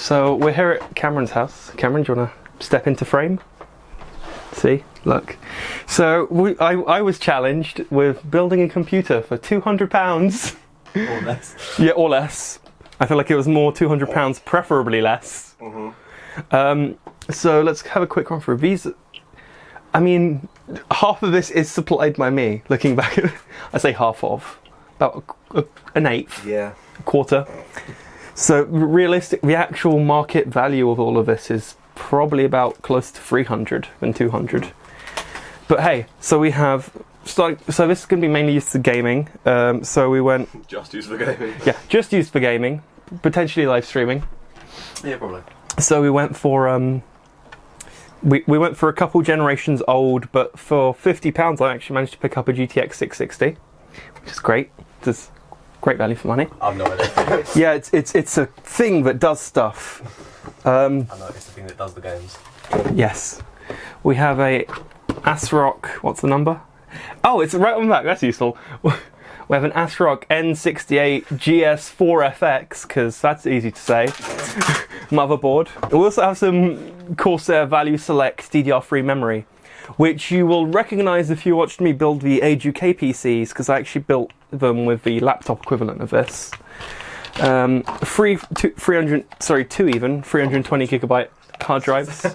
So we're here at Cameron's house. Cameron, do you want to step into frame? See, look. So I was challenged with building a computer for £200. Or less. Yeah, or less. I feel like it was more £200, preferably less. So let's have a quick run through these. I mean, half of this is supplied by me. Looking back at it, I say half of, about an eighth, yeah, a quarter. So realistic, the actual market value of all of this is probably about close to 300 than 200. But hey, so we have so this is going to be mainly used for gaming. So we went just used for gaming. Yeah, just used for gaming, potentially live streaming. Yeah, probably. So we went for we went for a couple generations old, but for £50 I actually managed to pick up a GTX 660, which is great. It's great value for money. I've no idea. Yeah, it's a thing that does stuff. I know it's the thing that does the games. Yes, we have a ASRock. What's the number? Oh, it's right on the back. That's useful. We have an ASRock N68 GS4FX, because that's easy to say. Motherboard. We also have some Corsair Value Select DDR3 memory, which you will recognise if you watched me build the Age UK PCs, because I actually built them with the laptop equivalent of this. 320GB hard drives.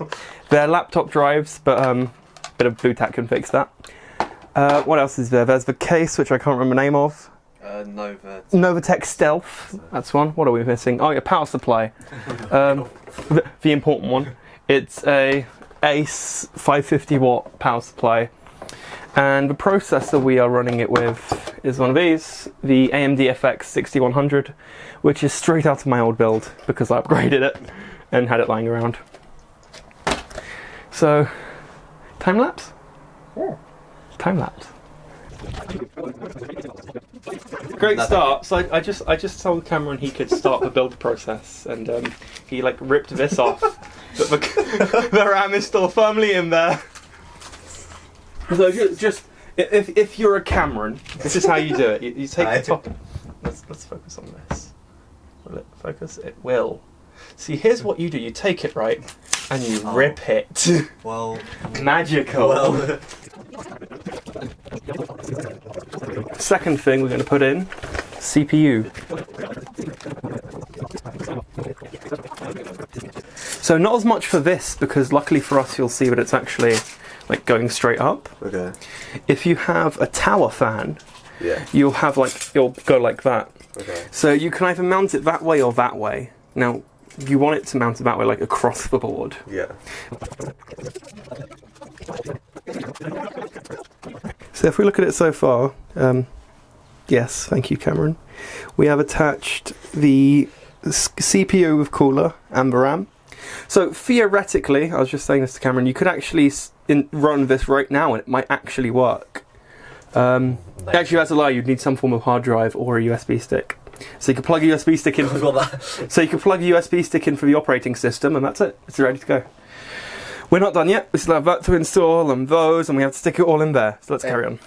They're laptop drives, but a bit of BlueTAC can fix that. What else is there? There's the case, which I can't remember the name of. Novatech Stealth. That's one. What are we missing? Oh, yeah, power supply. The important one. It's a ACE 550 watt power supply. And the processor we are running it with is one of these, the AMD FX 6100, which is straight out of my old build because I upgraded it and had it lying around. So, time lapse? Yeah. Time lapse. Great start. So I just told Cameron he could start the build process, and he like ripped this off. But the RAM is still firmly in there. So just if you're a Cameron, this is how you do it. You take the top. Let's focus on this. Will it focus? It will. See, here's what you do. You take it right, and you rip it. Well, magical. Well. Second thing we're going to put in, CPU. So not as much for this, because luckily for us you'll see that it's actually like going straight up. Okay. If you have a tower fan, yeah, you'll go like that. Okay. So you can either mount it that way or that way. Now you want it to mount it that way, like across the board. Yeah. So if we look at it so far, yes, thank you, Cameron. We have attached the CPU with cooler and the RAM. So theoretically, I was just saying this to Cameron, you could actually run this right now and it might actually work. Actually, that's a lie. You'd need some form of hard drive or a USB stick. So you could plug a USB stick in. So you could plug a USB stick in for the operating system, and that's it. It's ready to go. We're not done yet. We still have that to install and those, and we have to stick it all in there. So let's carry on.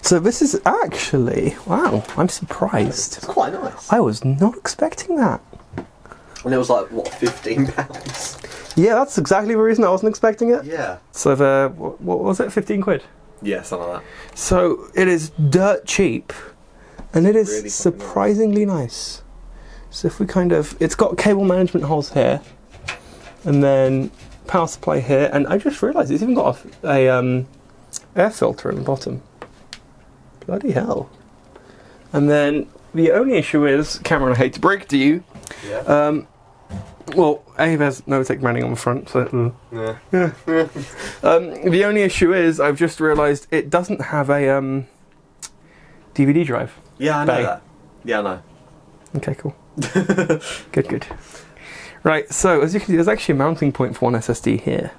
So this is actually, wow, I'm surprised. It's quite nice. I was not expecting that. And it was like, what, £15? Yeah, that's exactly the reason I wasn't expecting it. Yeah. So what was it, 15 quid? Yeah, something like that. So it is dirt cheap, and it is really surprisingly nice. So if we it's got cable management holes here, and then power supply here, and I just realised it's even got a air filter in the bottom. Bloody hell. And then the only issue is, Cameron, I hate to break it to you, yeah. Well, there's Novatech branding on the front, so... Yeah. The only issue is, I've just realised it doesn't have a DVD drive. Yeah, I know that. Yeah, I know. Okay, cool. Good. Right, so as you can see, there's actually a mounting point for one SSD here.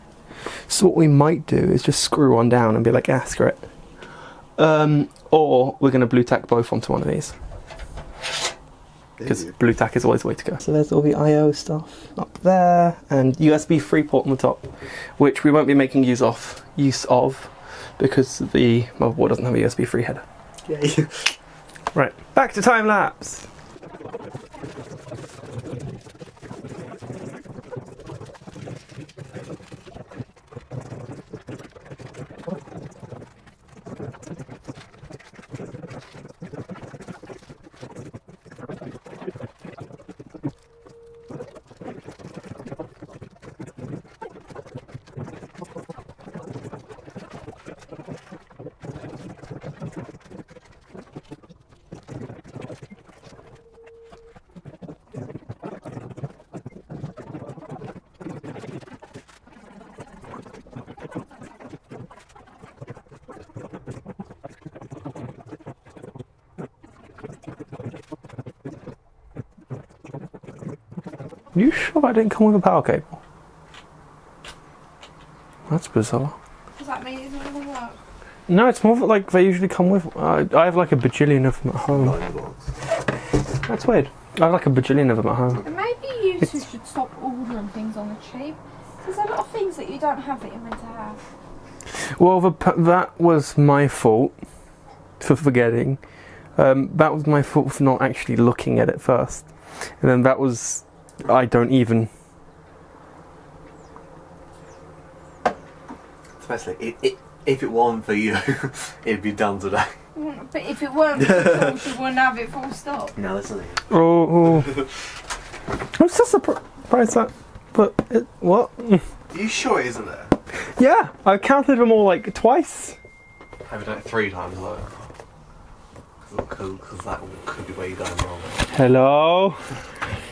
So what we might do is just screw one down and be like, screw it. Or we're going to BlueTAC both onto one of these. because blue tack is always the way to go. So there's all the I/O stuff up there, and USB 3 port on the top, which we won't be making use of because the motherboard doesn't have a USB 3 header. Yay. Right, back to time lapse. You sure that didn't come with a power cable? That's bizarre. Does that mean it's not going to work? No, it's more like they usually come with. I have like a bajillion of them at home. That's weird. I have like a bajillion of them at home. And maybe you two should stop ordering things on the cheap. There's a lot of things that you don't have that you're meant to have. Well, that was my fault for forgetting. That was my fault for not actually looking at it first. And then that was... I don't even... Especially, if it wasn't for you, it'd be done today. But if it weren't for yourself, you wouldn't have it full stop. No, listen. Oh. I'm so surprised that... But... what? Are you sure it isn't there? Yeah, I counted them all like twice. I've done it 3 times though. Because that could be where you're going wrong. Hello?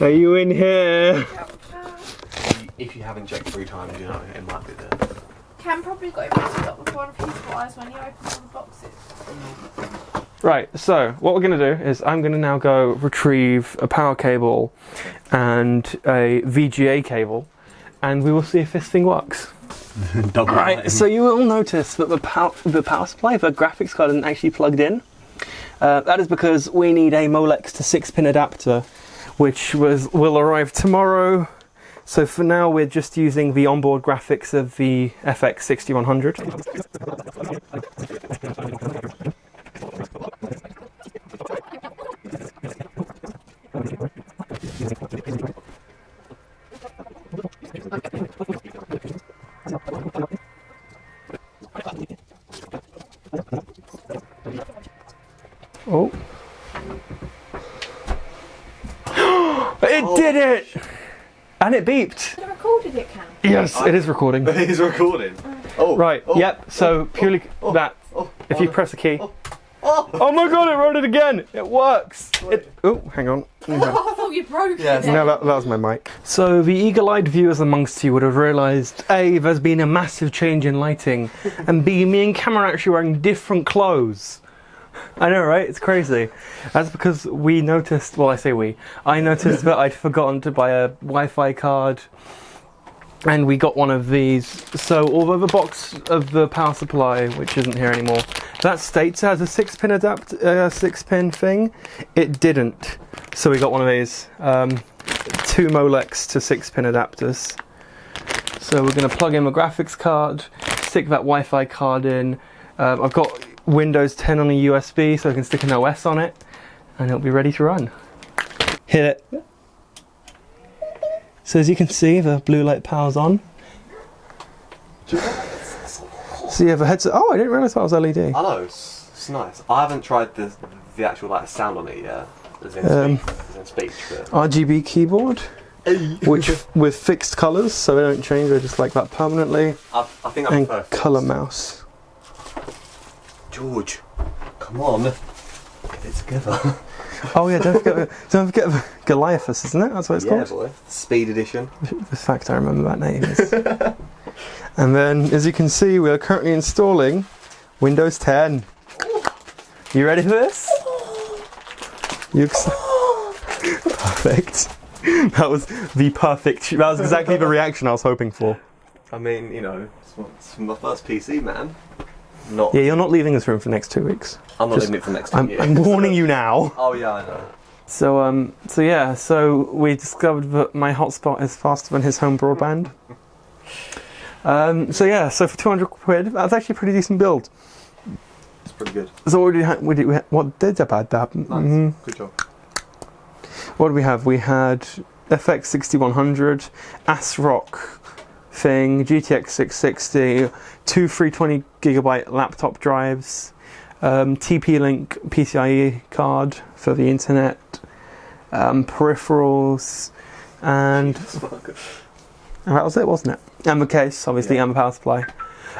Are you in here? If you haven't checked 3 times, you know, it might be there. Cam probably got it mixed up with one of his wires when you open all the boxes. Right, so what we're going to do is I'm going to now go retrieve a power cable and a VGA cable, and we will see if this thing works. Right, so you will notice that the power supply for the graphics card isn't actually plugged in. That is because we need a Molex to 6-pin adapter, which will arrive tomorrow. So for now we're just using the onboard graphics of the FX 6100. Oh. It did it! And it beeped. Have you recorded it, Cam? Yes, it is recording. It is recording. Oh. Right, oh, yep, so purely that. If you press a key. Oh my god, it wrote it again! It works! Oh, hang on. I thought you broke it. No, that was my mic. So the eagle-eyed viewers amongst you would have realised A, there's been a massive change in lighting, and B, me and Cam are actually wearing different clothes. I know, right? It's crazy. That's because we noticed, well, I say we, I noticed that I'd forgotten to buy a Wi-Fi card, and we got one of these. So although the box of the power supply, which isn't here anymore, that states it has a 6-pin six-pin thing, it didn't. So we got one of these, 2 Molex to 6-pin adapters. So we're going to plug in my graphics card, stick that Wi-Fi card in. I've got Windows 10 on a USB, so I can stick an OS on it, and it'll be ready to run. Hit it. So as you can see, the blue light power's on. So you have a headset. Oh, I didn't realise that was LED. I know, it's nice. I haven't tried the actual like sound on it yet, as in speech. But... RGB keyboard, which with fixed colours, so they don't change. They're just like that permanently. I think I prefer colour mouse. George, come on, get it together. Oh yeah, don't forget Goliathus, isn't it? That's what it's called. Yeah, boy. Speed edition. The fact I remember that name is. And then, as you can see, we are currently installing Windows 10. You ready for this? Perfect. That was the perfect. That was exactly the reaction I was hoping for. I mean, you know, it's my first PC, man. Yeah, you're not leaving this room for the next 2 weeks. I'm not leaving it for the next 2 years. I'm warning you now. Oh yeah, I know. So yeah, so we discovered that my hotspot is faster than his home broadband. So yeah, so for 200 quid, that's actually a pretty decent build. It's pretty good. So what did about that? Nice. Mm-hmm. Good job. What did we have? We had FX 6100, ASRock thing, GTX 660, two 320GB laptop drives, TP-Link PCIe card for the internet, peripherals, and that was it, wasn't it? And the case, obviously, Yeah. and the power supply.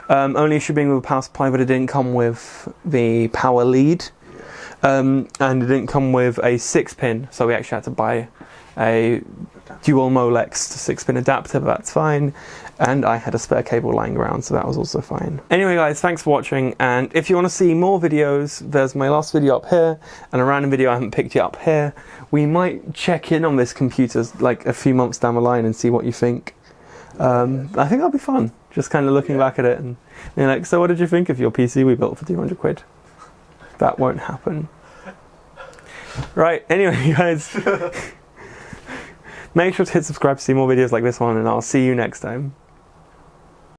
Only issue being with the power supply, but it didn't come with the power lead, and it didn't come with a 6-pin, so we actually had to buy a dual Molex 6-pin adapter, but that's fine. And I had a spare cable lying around, so that was also fine. Anyway guys, thanks for watching, and if you want to see more videos, there's my last video up here, and a random video I haven't picked yet up here. We might check in on this computer like a few months down the line and see what you think. I think that'll be fun, just kind of looking back at it and being like, so what did you think of your PC we built for 200 quid? That won't happen. Right, anyway guys, make sure to hit subscribe to see more videos like this one, and I'll see you next time.